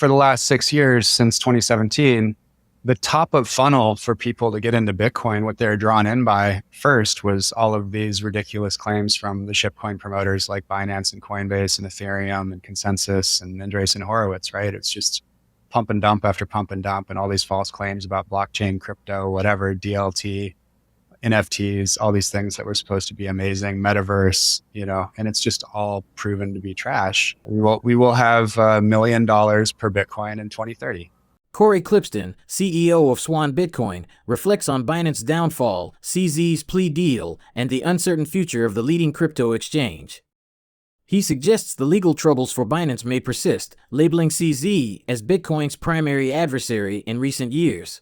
for the last 6 years, since 2017, the top of funnel for people to get into Bitcoin, what they're drawn in by first was all of these ridiculous claims from the shitcoin promoters like Binance and Coinbase and Ethereum and Consensus and Andreessen Horowitz, right? It's just pump and dump after pump and dump and all these false claims about blockchain, crypto, whatever, DLT, NFTs, all these things that were supposed to be amazing, metaverse, and it's just all proven to be trash. We will have $1 million per Bitcoin in 2030. Cory Klipstein, CEO of Swan Bitcoin, reflects on Binance's downfall, CZ's plea deal, and the uncertain future of the leading crypto exchange. He suggests the legal troubles for Binance may persist, labeling CZ as Bitcoin's primary adversary in recent years.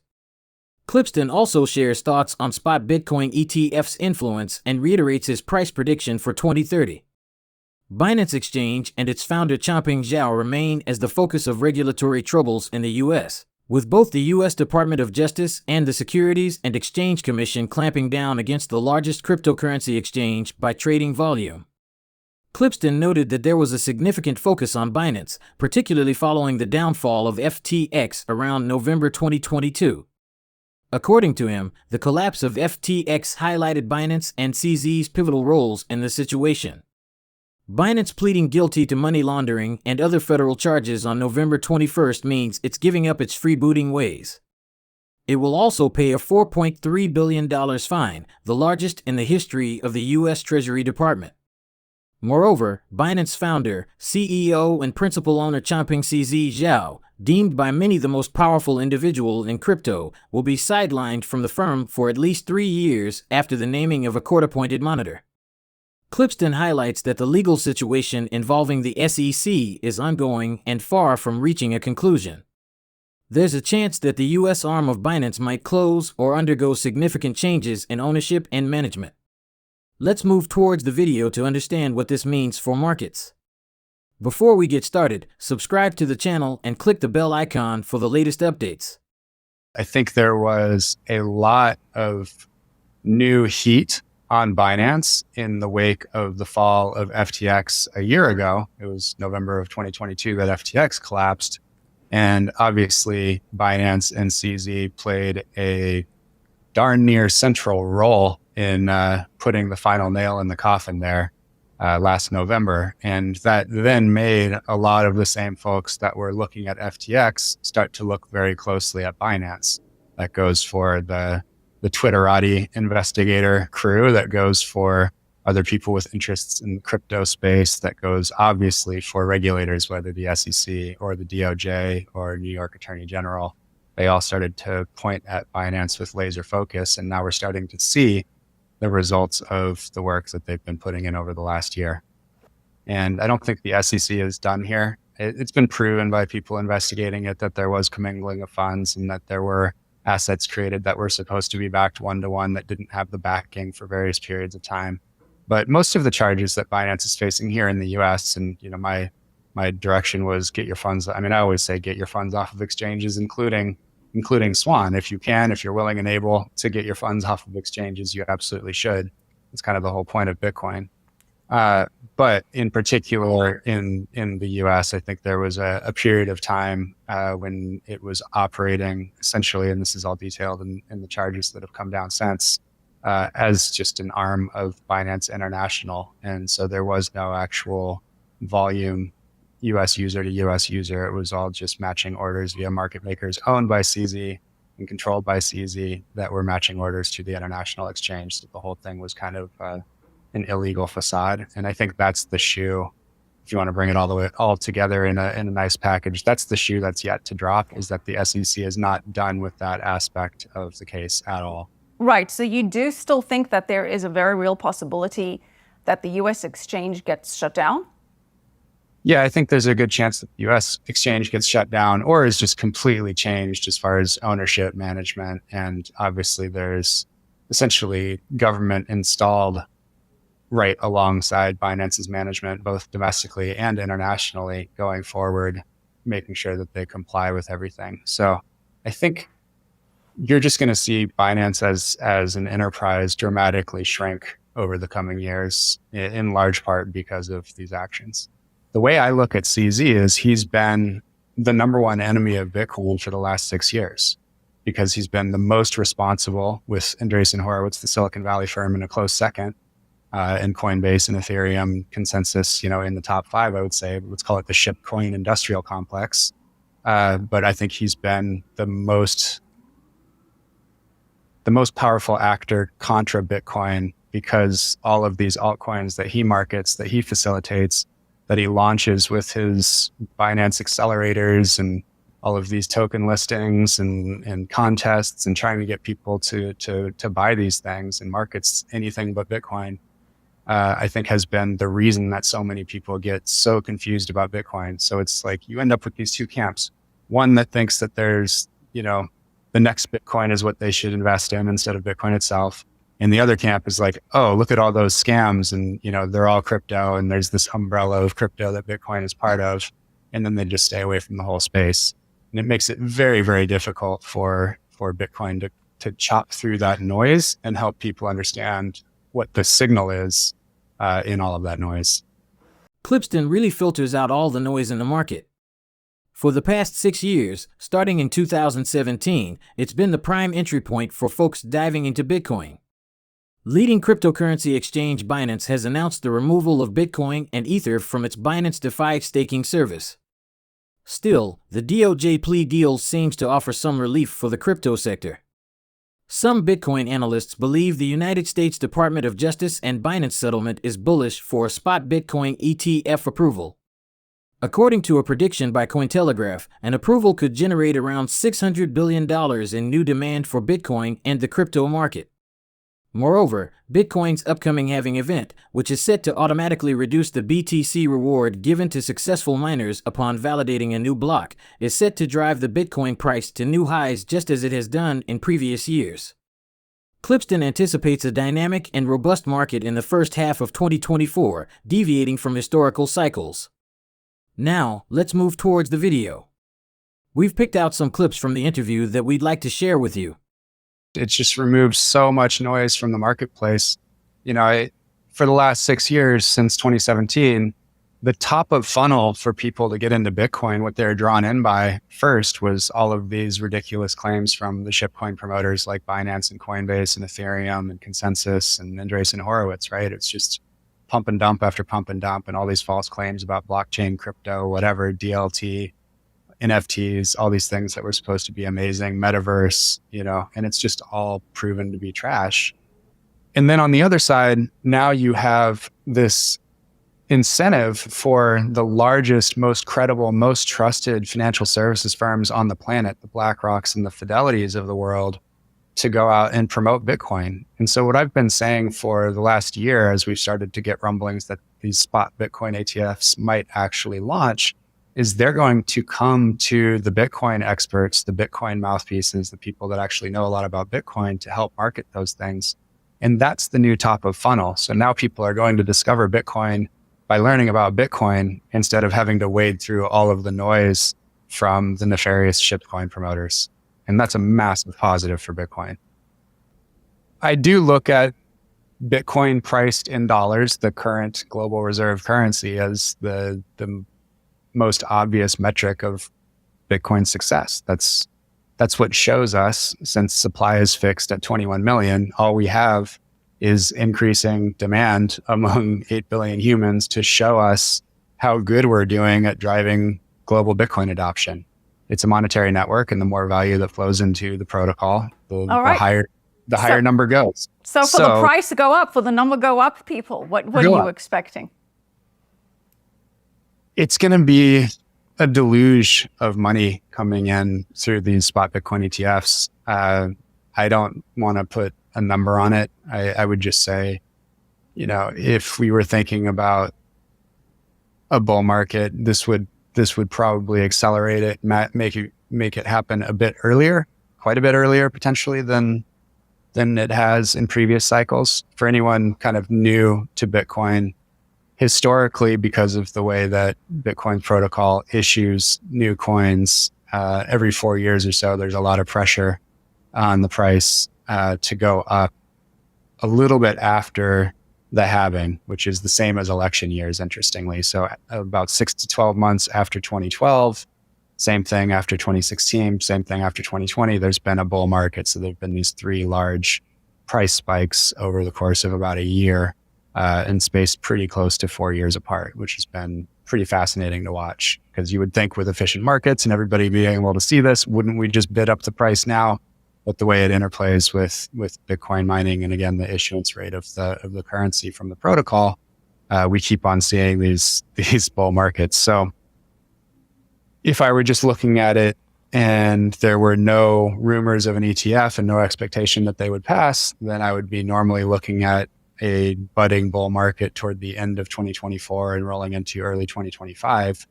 Klipstein also shares thoughts on spot Bitcoin ETF's influence and reiterates his price prediction for 2030. Binance Exchange and its founder Changpeng Zhao remain as the focus of regulatory troubles in the U.S., with both the U.S. Department of Justice and the Securities and Exchange Commission clamping down against the largest cryptocurrency exchange by trading volume. Klipstein noted that there was a significant focus on Binance, particularly following the downfall of FTX around November 2022. According to him, the collapse of FTX highlighted Binance and CZ's pivotal roles in the situation. Binance pleading guilty to money laundering and other federal charges on November 21st means it's giving up its freebooting ways. It will also pay a $4.3 billion fine, the largest in the history of the U.S. Treasury Department. Moreover, Binance founder, CEO, and principal owner Changpeng Zhao, deemed by many the most powerful individual in crypto, will be sidelined from the firm for at least 3 years after the naming of a court-appointed monitor. Klipstein highlights that the legal situation involving the SEC is ongoing and far from reaching a conclusion. There's a chance that the U.S. arm of Binance might close or undergo significant changes in ownership and management. Let's move towards the video to understand what this means for markets. Before we get started, subscribe to the channel and click the bell icon for the latest updates. I think there was a lot of new heat on Binance in the wake of the fall of FTX a year ago. It was November of 2022 that FTX collapsed. And obviously, Binance and CZ played a darn near central role in putting the final nail in the coffin there last November. And that then made a lot of the same folks that were looking at FTX start to look very closely at Binance. That goes for the Twitterati investigator crew, that goes for other people with interests in the crypto space, that goes obviously for regulators, whether the SEC or the DOJ or New York Attorney General. They all started to point at Binance with laser focus, and now we're starting to see the results of the work that they've been putting in over the last year. And I don't think the SEC is done here. It's been proven by people investigating it that there was commingling of funds and that there were assets created that were supposed to be backed one-to-one that didn't have the backing for various periods of time. But most of the charges that Binance is facing here in the US, and my direction was get your funds. I mean, I always say get your funds off of exchanges, including Swan. If you can, if you're willing and able to get your funds off of exchanges, you absolutely should. It's kind of the whole point of Bitcoin. But in particular, in the US, I think there was a period of time when it was operating essentially, and this is all detailed in the charges that have come down since, as just an arm of Binance International. And so there was no actual volume US user to US user. It was all just matching orders via market makers owned by CZ and controlled by CZ that were matching orders to the international exchange. So the whole thing was kind of an illegal facade. And I think that's the shoe, if you want to bring it all together in a nice package, that's the shoe that's yet to drop, is that the SEC is not done with that aspect of the case at all. Right. So you do still think that there is a very real possibility that the US exchange gets shut down? Yeah, I think there's a good chance that the US exchange gets shut down or is just completely changed as far as ownership, management. And obviously there's essentially government installed right alongside Binance's management, both domestically and internationally going forward, making sure that they comply with everything. So I think you're just going to see Binance as an enterprise dramatically shrink over the coming years, in large part because of these actions. The way I look at CZ is he's been the number one enemy of Bitcoin for the last 6 years, because he's been the most responsible, with Andreessen Horowitz, the Silicon Valley firm, in a close second, and Coinbase and Ethereum consensus, in the top 5, I would say. Let's call it the shitcoin industrial complex. But I think he's been the most powerful actor contra Bitcoin, because all of these altcoins that he markets, that he facilitates, that he launches with his Binance accelerators and all of these token listings and contests, and trying to get people to buy these things and markets anything but Bitcoin, I think has been the reason that so many people get so confused about Bitcoin. So it's like you end up with these two camps. One that thinks that there's, the next Bitcoin is what they should invest in instead of Bitcoin itself. And the other camp is like, oh, look at all those scams, and, they're all crypto, and there's this umbrella of crypto that Bitcoin is part of. And then they just stay away from the whole space. And it makes it very, very difficult for Bitcoin to chop through that noise and help people understand what the signal is in all of that noise. Klipstein really filters out all the noise in the market. For the past 6 years, starting in 2017, it's been the prime entry point for folks diving into Bitcoin. Leading cryptocurrency exchange Binance has announced the removal of Bitcoin and Ether from its Binance DeFi staking service. Still, the DOJ plea deal seems to offer some relief for the crypto sector. Some Bitcoin analysts believe the United States Department of Justice and Binance settlement is bullish for a spot Bitcoin ETF approval. According to a prediction by Cointelegraph, an approval could generate around $600 billion in new demand for Bitcoin and the crypto market. Moreover, Bitcoin's upcoming halving event, which is set to automatically reduce the BTC reward given to successful miners upon validating a new block, is set to drive the Bitcoin price to new highs just as it has done in previous years. Klipstein anticipates a dynamic and robust market in the first half of 2024, deviating from historical cycles. Now, let's move towards the video. We've picked out some clips from the interview that we'd like to share with you. It's just removed so much noise from the marketplace. For the last 6 years, since 2017, the top of funnel for people to get into Bitcoin, what they're drawn in by first was all of these ridiculous claims from the shitcoin promoters like Binance and Coinbase and Ethereum and Consensus and Andreessen Horowitz, right? It's just pump and dump after pump and dump, and all these false claims about blockchain, crypto, whatever, DLT, NFTs, all these things that were supposed to be amazing, metaverse, and it's just all proven to be trash. And then on the other side, now you have this incentive for the largest, most credible, most trusted financial services firms on the planet, the BlackRocks and the Fidelities of the world, to go out and promote Bitcoin. And so what I've been saying for the last year, as we've started to get rumblings that these spot Bitcoin ETFs might actually launch, is they're going to come to the Bitcoin experts, the Bitcoin mouthpieces, the people that actually know a lot about Bitcoin, to help market those things. And that's the new top of funnel. So now people are going to discover Bitcoin by learning about Bitcoin instead of having to wade through all of the noise from the nefarious shitcoin promoters. And that's a massive positive for Bitcoin. I do look at Bitcoin priced in dollars, the current global reserve currency, as the most obvious metric of Bitcoin's success. That's what shows us, since supply is fixed at 21 million, all we have is increasing demand among 8 billion humans to show us how good we're doing at driving global Bitcoin adoption. It's a monetary network, and the more value that flows into the protocol, the higher number goes. So for the price to go up, for the number go up, people, what are you expecting? It's going to be a deluge of money coming in through these spot Bitcoin ETFs. I don't want to put a number on it. I would just say, if we were thinking about a bull market, this would probably accelerate it, make it happen a bit earlier, quite a bit earlier potentially than it has in previous cycles. For anyone kind of new to Bitcoin, historically, because of the way that Bitcoin protocol issues new coins every 4 years or so, there's a lot of pressure on the price to go up a little bit after the halving, which is the same as election years, interestingly. So about 6 to 12 months after 2012, Same thing after 2016, same thing after 2020. There's been a bull market. So there've been these 3 large price spikes over the course of about a year, and spaced pretty close to 4 years apart, which has been pretty fascinating to watch. Because you would think with efficient markets and everybody being able to see this, wouldn't we just bid up the price now? But the way it interplays with Bitcoin mining, and again, the issuance rate of the currency from the protocol, we keep on seeing these bull markets. So if I were just looking at it and there were no rumors of an ETF and no expectation that they would pass, then I would be normally looking at a budding bull market toward the end of 2024 and rolling into early 2025.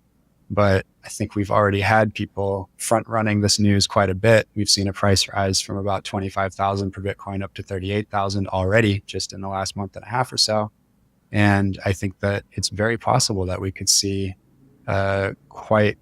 But I think we've already had people front running this news quite a bit. We've seen a price rise from about 25,000 per Bitcoin up to 38,000 already just in the last month and a half or so. And I think that it's very possible that we could see quite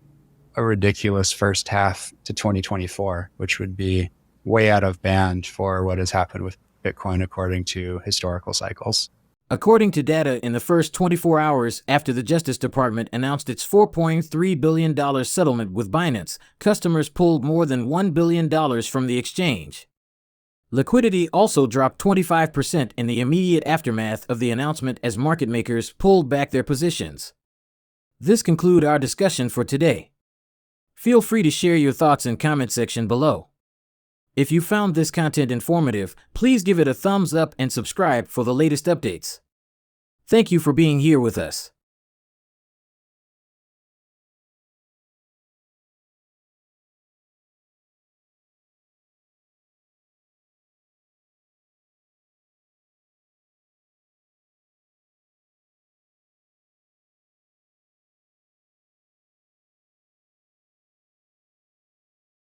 a ridiculous first half to 2024, which would be way out of band for what has happened with Bitcoin according to historical cycles. According to data in the first 24 hours after the Justice Department announced its $4.3 billion settlement with Binance, customers pulled more than $1 billion from the exchange. Liquidity also dropped 25% in the immediate aftermath of the announcement as market makers pulled back their positions. This concludes our discussion for today. Feel free to share your thoughts in comment section below. If you found this content informative, please give it a thumbs up and subscribe for the latest updates. Thank you for being here with us.